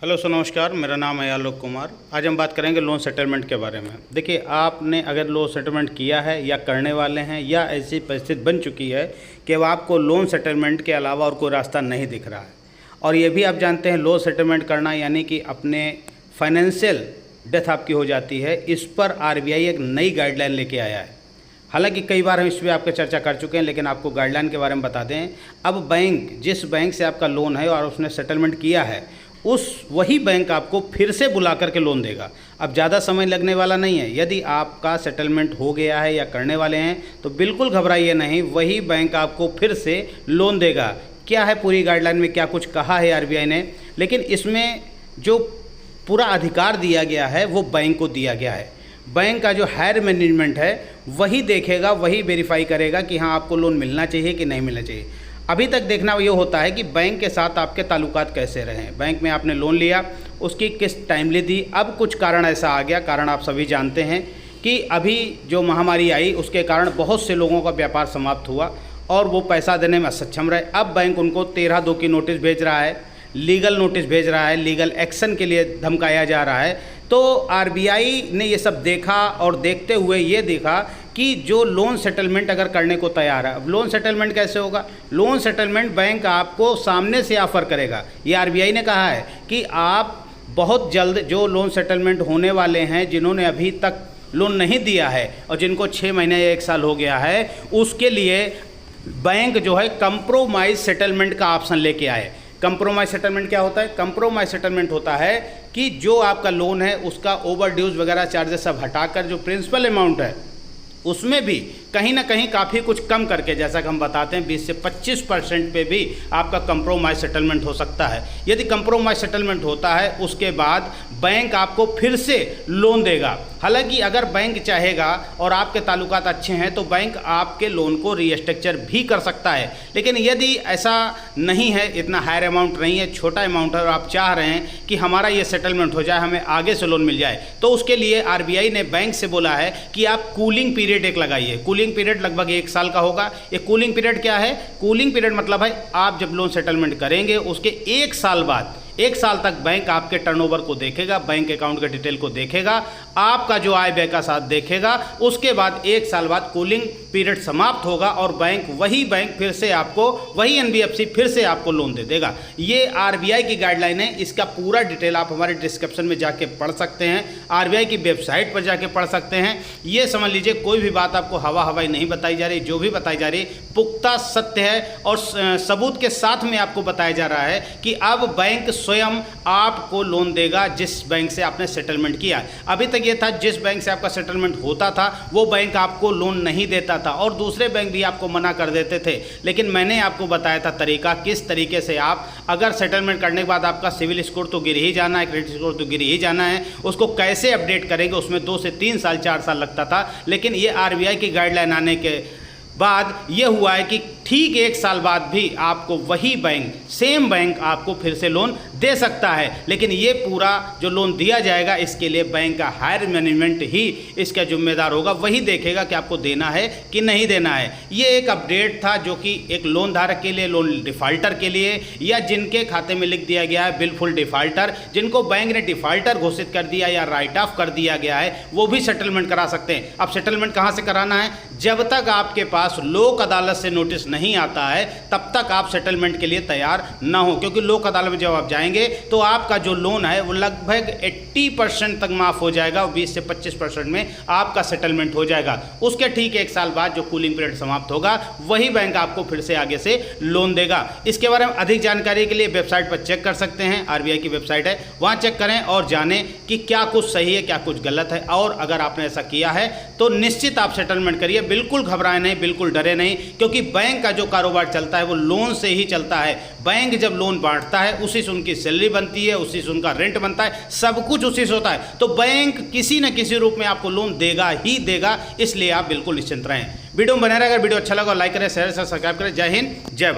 Hello sir, नमस्कार। मेरा नाम है आलोक कुमार। आज हम बात करेंगे लोन सेटलमेंट के बारे में। देखिए, आपने अगर लोन सेटलमेंट किया है या करने वाले हैं या ऐसी परिस्थिति बन चुकी है कि अब आपको लोन सेटलमेंट के अलावा और कोई रास्ता नहीं दिख रहा है, और ये भी आप जानते हैं लोन सेटलमेंट करना यानी कि अपने फाइनेंशियल डेथ आपकी हो जाती है, इस पर आरबीआई एक नई गाइडलाइन लेके आया है। हालांकि कई बार हम इस पर आपके चर्चा कर चुके हैं, लेकिन आपको गाइडलाइन के बारे में बता दें। अब जिस बैंक से आपका लोन है और उसने सेटलमेंट किया है, वही बैंक आपको फिर से बुला करके लोन देगा। अब ज़्यादा समय लगने वाला नहीं है। यदि आपका सेटलमेंट हो गया है या करने वाले हैं तो बिल्कुल घबराइए नहीं, वही बैंक आपको फिर से लोन देगा। क्या है पूरी गाइडलाइन में, क्या कुछ कहा है आरबीआई ने, लेकिन इसमें जो पूरा अधिकार दिया गया है वो बैंक को दिया गया है। बैंक का जो हायर मैनेजमेंट है वही देखेगा, वही वेरीफाई करेगा कि हाँ आपको लोन मिलना चाहिए कि नहीं मिलना चाहिए। अभी तक देखना ये होता है कि बैंक के साथ आपके ताल्लुकात कैसे रहे। बैंक में आपने लोन लिया, उसकी किस्त टाइमली दी। अब कुछ कारण ऐसा आ गया, कारण आप सभी जानते हैं कि अभी जो महामारी आई उसके कारण बहुत से लोगों का व्यापार समाप्त हुआ और वो पैसा देने में असक्षम रहे। अब बैंक उनको 13(2) की नोटिस भेज रहा है, लीगल नोटिस भेज रहा है, लीगल एक्शन के लिए धमकाया जा रहा है। तो आरबीआई ने ये सब देखा और देखते हुए ये देखा कि जो लोन सेटलमेंट अगर करने को तैयार है, अब लोन सेटलमेंट कैसे होगा? लोन सेटलमेंट बैंक आपको सामने से ऑफ़र करेगा। ये आरबीआई ने कहा है कि आप बहुत जल्द जो लोन सेटलमेंट होने वाले हैं, जिन्होंने अभी तक लोन नहीं दिया है और जिनको 6 महीने या 1 साल हो गया है, उसके लिए बैंक जो है कंप्रोमाइज़ सेटलमेंट का ऑप्शन लेके आए। कंप्रोमाइज सेटलमेंट क्या होता है? कंप्रोमाइज सेटलमेंट होता है कि जो आपका लोन है उसका ओवर ड्यूज वगैरह चार्जेस सब हटाकर जो प्रिंसिपल अमाउंट है उसमें भी कहीं ना कहीं काफ़ी कुछ कम करके, जैसा कि हम बताते हैं 20 से 25% पे भी आपका कंप्रोमाइज सेटलमेंट हो सकता है। यदि कंप्रोमाइज सेटलमेंट होता है उसके बाद बैंक आपको फिर से लोन देगा। हालांकि अगर बैंक चाहेगा और आपके ताल्लुकात अच्छे हैं तो बैंक आपके लोन को रीस्ट्रक्चर भी कर सकता है। लेकिन यदि ऐसा नहीं है, इतना हायर अमाउंट नहीं है, छोटा अमाउंट है और आप चाह रहे हैं कि हमारा ये सेटलमेंट हो जाए, हमें आगे से लोन मिल जाए, तो उसके लिए आरबीआई ने बैंक से बोला है कि आप कूलिंग पीरियड एक लगाइए। कूलिंग पीरियड लगभग 1 साल का होगा। ये कूलिंग पीरियड क्या है? कूलिंग पीरियड मतलब है आप जब लोन सेटलमेंट करेंगे उसके 1 साल बाद, 1 साल तक बैंक आपके टर्नओवर को देखेगा, बैंक अकाउंट के डिटेल को देखेगा, आपका जो आय व्यय का साथ देखेगा। उसके बाद 1 साल बाद कूलिंग पीरियड समाप्त होगा और वही बैंक फिर से आपको, वही एनबीएफसी फिर से आपको लोन दे देगा। ये आरबीआई की गाइडलाइन है। इसका पूरा डिटेल आप हमारे डिस्क्रिप्शन में जाके पढ़ सकते हैं, आरबीआई की वेबसाइट पर जाके पढ़ सकते हैं। ये समझ लीजिए कोई भी बात आपको हवा हवाई नहीं बताई जा रही, जो भी बताई जा रही पुख्ता सत्य है और सबूत के साथ में आपको बताया जा रहा है कि अब बैंक स्वयं आपको लोन देगा जिस बैंक से आपने सेटलमेंट किया। अभी तक ये था जिस बैंक से आपका सेटलमेंट होता था वो बैंक आपको लोन नहीं देता था और दूसरे बैंक भी आपको मना कर देते थे। लेकिन मैंने आपको बताया था तरीका, किस तरीके से आप अगर सेटलमेंट करने के बाद आपका सिविल स्कोर तो गिर ही जाना है, क्रेडिट स्कोर तो गिर ही जाना है, उसको कैसे अपडेट करेंगे, उसमें 2 से 3 साल 4 साल लगता था। लेकिन ये आरबीआई की गाइडलाइन आने के बाद ये हुआ है कि ठीक 1 साल बाद भी आपको वही बैंक, सेम बैंक आपको फिर से लोन दे सकता है। लेकिन ये पूरा जो लोन दिया जाएगा इसके लिए बैंक का हायर मैनेजमेंट ही इसका जिम्मेदार होगा, वही देखेगा कि आपको देना है कि नहीं देना है। ये एक अपडेट था जो कि एक लोन धारक के लिए, लोन डिफ़ाल्टर के लिए, या जिनके खाते में लिख दिया गया है बिलफुल डिफ़ाल्टर, जिनको बैंक ने डिफ़ाल्टर घोषित कर दिया या राइट ऑफ कर दिया गया है, वो भी सेटलमेंट करा सकते हैं। अब सेटलमेंट कहाँ से कराना है? जब तक आपके पास लोक अदालत से नोटिस नहीं आता है तब तक आप सेटलमेंट के लिए तैयार ना हो, क्योंकि लोक अदालत में जब आप जाएंगे तो आपका जो लोन है वो लगभग 80% तक माफ़ हो जाएगा और 20 से 25% में आपका सेटलमेंट हो जाएगा। उसके ठीक 1 साल बाद जो कूलिंग पीरियड समाप्त होगा वही बैंक आपको फिर से आगे से लोन देगा। इसके बारे में अधिक जानकारी के लिए वेबसाइट पर चेक कर सकते हैं, आरबीआई की वेबसाइट है, वहाँ चेक करें और जानें कि क्या कुछ सही है क्या कुछ गलत है। और अगर आपने ऐसा किया है तो निश्चित आप सेटलमेंट करिए, बिल्कुल घबराएं नहीं, बिल्कुल डरे नहीं, क्योंकि बैंक का जो कारोबार चलता है वो लोन से ही चलता है। बैंक जब लोन बांटता है उसी से उनकी सैलरी बनती है, उसी से उनका रेंट बनता है, सब कुछ उसी से होता है। तो बैंक किसी न किसी रूप में आपको लोन देगा ही देगा, इसलिए आप बिल्कुल निश्चिंत रहें। वीडियो में बने रहें। अगर वीडियो अच्छा लगा लाइक करें, शेयर सब्सक्राइब करें। जय हिंद, जय भारत।